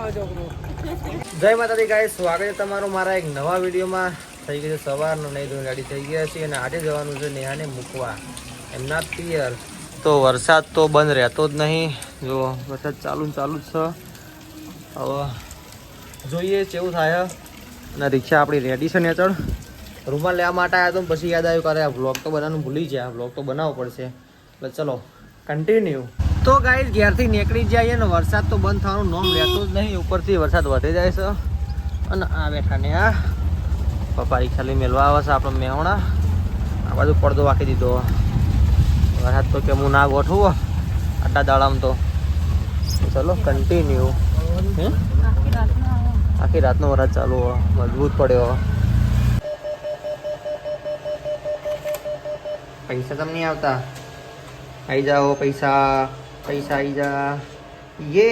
જય માતાજી ગાઈસ, સ્વાગત છે તમારું મારા એક નવા વિડીયોમાં. થઈ ગઈ છે સવારનો, નહીં ધોઈને ગાડી થઈ ગયા છે અને આજે જવાનું છે નેહાને મૂકવા એમના પિયર. તો વરસાદ તો બંધ રહેતો જ નહીં, જો વરસાદ ચાલુ જ છે. હવે જોઈએ કેવું થાય. અને રિક્ષા આપણી રેડી છે ને ચડ રૂમાલ લેવા માટે આવ્યા તો પછી યાદ આવ્યું કરે આ વ્લોગ તો બનાવવાનું ભૂલી જાય, વ્લોગ તો બનાવવો પડશે. એટલે ચલો કન્ટિન્યુ. તો ગાઈસ ઘેરથી નીકળી જઈએ ને વરસાદ તો બંધ થવાનું નોમ લેતો જ નહીં, ઉપરથી વરસાદ વધી જાય છે. અને આ બેઠા ને આ પપ્પા રિક્ષા લઈ મેળવા આવે છે આપણે મેહોણા. આ બાજુ પડદો વાંકી દીધો. વરસાદ તો કે હું ના ગોઠવું આટલા દાડામાં તો. ચલો કન્ટિન્યુ. આખી રાતનો વરસાદ ચાલુ મજબૂત પડ્યો. પૈસા તમને નહીં આવતા? आई जाओ पैसा पैसा आई जा. ये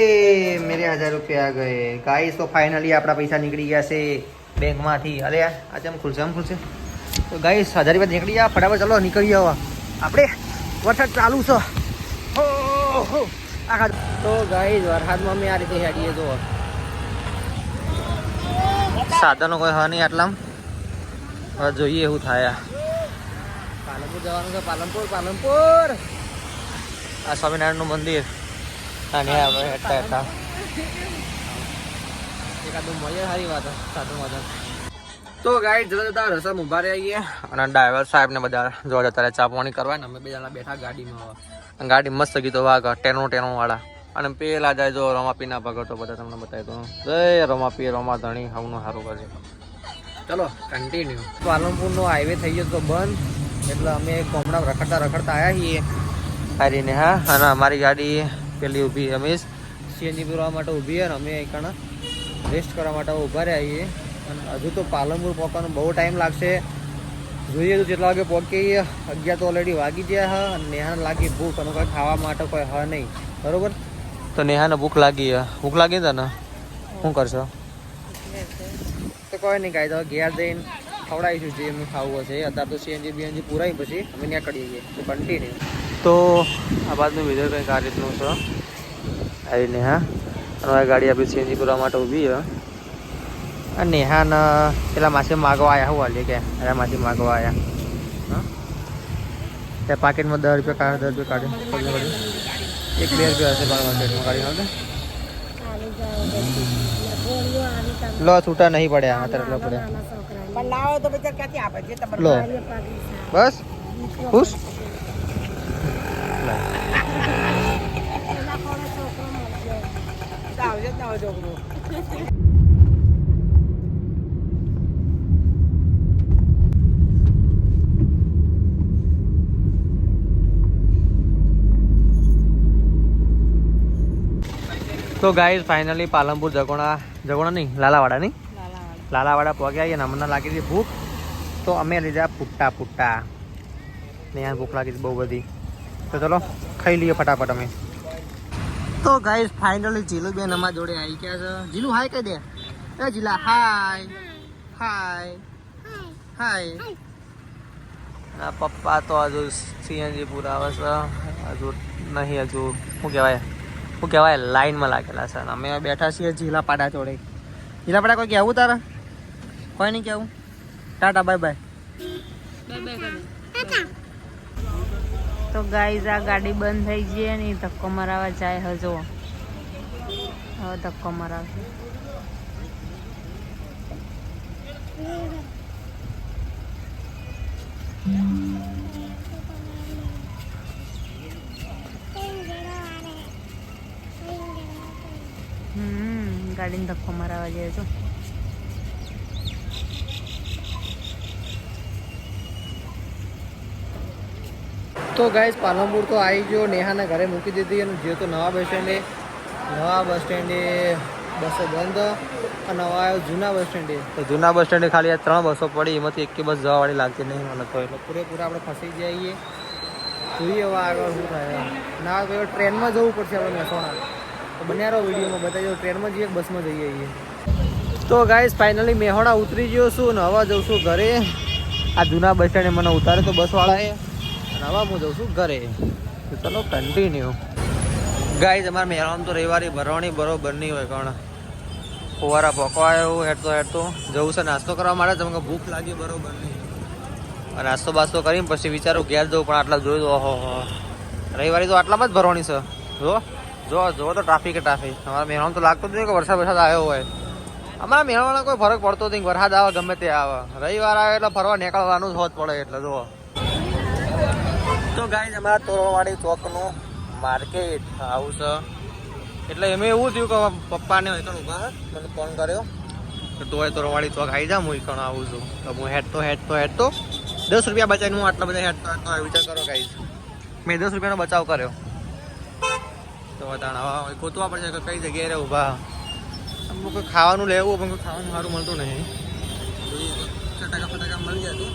मेरे 1000 रुपये आ गए गाइस. तो फाइनली આપણા પૈસા નીકળી ગયા છે બેંકમાંથી. અરે આજે આમ ખુલશે. તો ગાઈસ 1000 રૂપિયા નીકળી ગયા ફટાફટ. ચલો નીકળી જાવ આપણે, વરસાદ ચાલુ છે. આખા તો ગાઈસ વરસાદમાં અમે આ રીતે હેડીએ. જો સાધનો કોઈ હા નહીં આટલામાં. હવે જોઈએ એવું થાય. પાલનપુર જવાનું છે. પાલનપુર આ સ્વામિનારાયણનું મંદિર. અને આપણે હેઠા એકાદું મળીએ, સારી વાત સાધુમાં. તો ગાઈડ જતા રસમ ઉભા રહીએ અને ડ્રાઈવર સાહેબને બધા જોવા જતા રહે ચા પાણી કરવા ને અમે બે જણા બેઠા ગાડીમાં. ગાડી મસ્ત ગીતો વાગ ટેનો વાળા. અને પેલા જાય જો રમાપીના ભગતો બધા તમને બતાવી દો. જય રમાપી રમા ધણી હવનું સારું કરજે. ચલો કન્ટિન્યુ. પાલનપુરનો હાઈવે થઈ ગયો તો બંધ, એટલે અમે કોમડા રખડતા આવ્યા છીએ હારીને. હા, અને અમારી ગાડી પેલી ઊભી રમેશ સીએનજી પૂરવા માટે ઊભી છે ને અમે અહીં રેસ્ટ કરવા માટે ઊભા રહ્યા છીએ. અને હજુ તો પાલનપુર પહોંચવાનો બહુ ટાઈમ લાગશે. જોઈએ તો જેટલા વાગે પહોંચીએ. 11 તો ઓલરેડી વાગી ગયા હા. અને નેહાને લાગી ભૂખ, અને કોઈ ખાવા માટે કોઈ હા નહીં, બરોબર? તો નેહાને ભૂખ લાગી તને શું કરશો? તો કોઈ નહીં કાંઈ, તો ઘેર જઈને ખવડાવીશું જે એમને ખાવું હશે. અત્યારે તો સીએનજી પૂરાઈ પછી અમે ત્યાં કરીએ છીએ. તો કન્ટિન્યુ. તો આ બાજુનું વિડીયો કંઈક આ રીતનું છે આવીને. હા, અને ગાડી આપણી સીએનજી પૂરવા માટે ઊભી છે. અને નેહાને પેલા માછી માગવા આવ્યા. શું હાલીએ કે અરે માછી માગવા આવ્યા. હા, ત્યાં પાકેટમાં 10 રૂપિયા કાઢ્યો. 1-2 રૂપિયા હશે મારા માર્કેટમાં કાઢી. લો છૂટા નહીં પડ્યા અત્યારે. લો પડ્યા. લો બસ ખુશ. તો ગાઈઝ ફાઇનલી પાલનપુર જગોણા નહીં લાલાવાડા નહીં લાલાવાડા પહોંચ્યા આવીએ ને અમને લાગી હતી ભૂખ. તો અમે લીધા પુટ્ટા ને યાર ભૂખ લાગી હતી બહુ બધી. તો ચલો ખાઈ લઈએ ફટાફટ અમે. તો ગાઈઝ ફાઇનલી જીલુબેન અમારા જોડે આવી ગયા છે. જીલુ હાય કહી દે. એ જીલા હાય. આ પપ્પા તો હજુ સીએનજી પુરાવે છે. હજુ નહીં, હજુ શું કહેવાય લાઈનમાં લાગેલા છે. અમે બેઠા છીએ જીલાપાડા જોડે. જીલાપાડા કોઈ કહેવું તારે? કોઈ નહીં કહેવું? Tata bye bye. તો ગાઈઝ આ ગાડી બંધ થઈ ગઈ ને ધક્કો મરાવા જાય. હજુ હવે ધક્કો મરાવશે. ગાડીને ધક્કો મરાવા જાય છો. તો ગાઈસ પાલનપુર તો આવી ગયો. નેહાના ઘરે મૂકી દીધી. અને જે તો નવા બસ સ્ટેન્ડે બસો બંધ. અને નવા આવ્યો જૂના બસ સ્ટેન્ડે. તો જૂના બસ સ્ટેન્ડે ખાલી આ 3 બસો પડી, એમાંથી એક બસ જવાવાળી લાગતી નહીં મને તો. એટલે પૂરેપૂરા આપણે ફસી જઈએ. જોઈએ હવે આગળ શું થાય. ના તો ટ્રેનમાં જવું પડશે આપણે મહેસાણા. તો બન્યા રહો વિડીયોમાં બતાવી. ટ્રેનમાં જઈએ બસમાં જઈએ છીએ. તો ગાઈસ ફાઇનલી મહેસાણા ઉતરી ગયો છું ને હવે જઉં છું ઘરે. આ જૂના બસ સ્ટેન્ડે મને ઉતારે તો બસવાળાએ, અને હવે હું જઉં છું ઘરે. તો ચલો કન્ટિન્યુ. ગાઈસ અમારે મહેસાણામાં તો રવિવારે ભરવાની બરોબર નહીં હોય. કારણ ફુવારા પકવાયો હેઠતો જવું છે નાસ્તો કરવા માટે તમને ભૂખ લાગી બરોબર નહીં. નાસ્તો બાસ્તો કરીને પછી વિચારું ઘેર જવું, પણ આટલા જોયું તો ઓહો રવિવારે તો આટલામાં જ ભરવાની છે. જો તો ટ્રાફિક અમારા મહેમાન તો લાગતું જ નહીં કે વરસાદ આવ્યો હોય. અમારા મહેમાનો કોઈ ફરક પડતો નહીં, વરસાદ આવે ગમે તે આવે, રવિવાર આવે એટલે ફરવા નીકળવાનું જ હોત પડે એટલે જુઓ. તો ગાઈઝ અમારા તોરણવાડી ચોકનું માર્કેટ આવું છે. એટલે એમ એવું થયું કે પપ્પાને એકણ ઉભા મને ફોન કર્યો કે તું હોય તોરણવાડી ચોક આવી જા, હું એકણ આવું છું. તો હું હેઠતો 10 રૂપિયા બચાવીને હું આટલા બધા હેઠતો વિચાર કરો ગાઈઝ. મેં 10 રૂપિયાનો બચાવ કર્યો. તો હવે ગોતવા પડશે કે કઈ જગ્યાએ રે ઊભા. અમુક ખાવાનું લેવું પણ ખાવાનું સારું મળતું નહીં. ફટાકા મળી જતું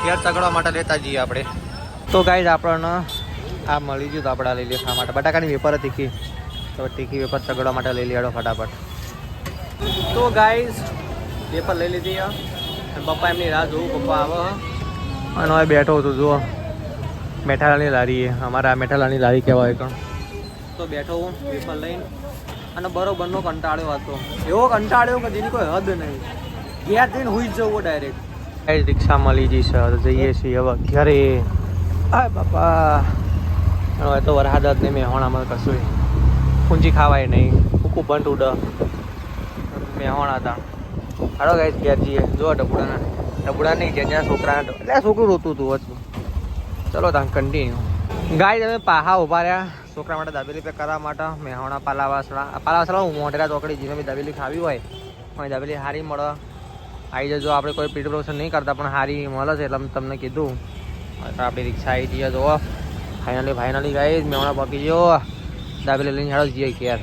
ઘેર ચગડવા માટે લેતા જઈએ આપણે. તો ગાઈઝ આપણને આ મળી ગયું તો આપણે આ લઈ લઈએ ખાવા માટે. બટાકાની વેપાર તીખી, તો તીખી વેપાર ચગડવા માટે લઈ લેડો ફટાફટ. તો ગાઈઝ વેપાર લઈ લીધી અને પપ્પા એમની રાહ જોવું, પપ્પા આવે અને હવે બેઠો હતું. જુઓ મેઠાલાની લારી, અમારા મેઠાલાની લારી કહેવાય પણ. તો બેઠો હું વેપાર લઈને અને બરોબરનો કંટાળ્યો હતો. એવો કંટાળ્યો કે જેની કોઈ હદ નહીં. ઘેર જઈને હુઈ જ જવું ડાયરેક્ટ. રિક્ષા મળી જશે તો જઈએ છીએ હવે ઘરે. હા બાપા હવે તો વરસાદ જ નહીં, મેહોણામાં કશું પૂંજી ખાવાય નહીં, ફૂકું બંધ ઉડ મેહોણા હતા. હાલો ગાઈસ ઘેર જઈએ. જો ડબુડા નહીં જ્યાં છોકરા એટલે છોકરું રોતું હતું હતું. ચલો ત્યાં કન્ટિન્યુ. ગાઈસ અમે પાહા ઉભા રહ્યા છોકરા માટે દાબેલી પેક કરવા માટે. મેહોણા પાલાવાસળા મોઢેરા ચોકડી જેને બી દાબેલી ખાવી હોય પણ દાબેલી સારી મળે. આવી જજો. આપણે કોઈ પીટ પ્રોસન નહીં કરતા પણ સારી મળે છે એટલે તમને કીધું. આપણી રિક્ષા આવી જઈએ. જો ફાઇનલી ગાઈસ મેહોણા પકી ગયો. દાબેલી લઈને હેડો જઈએ ઘેર.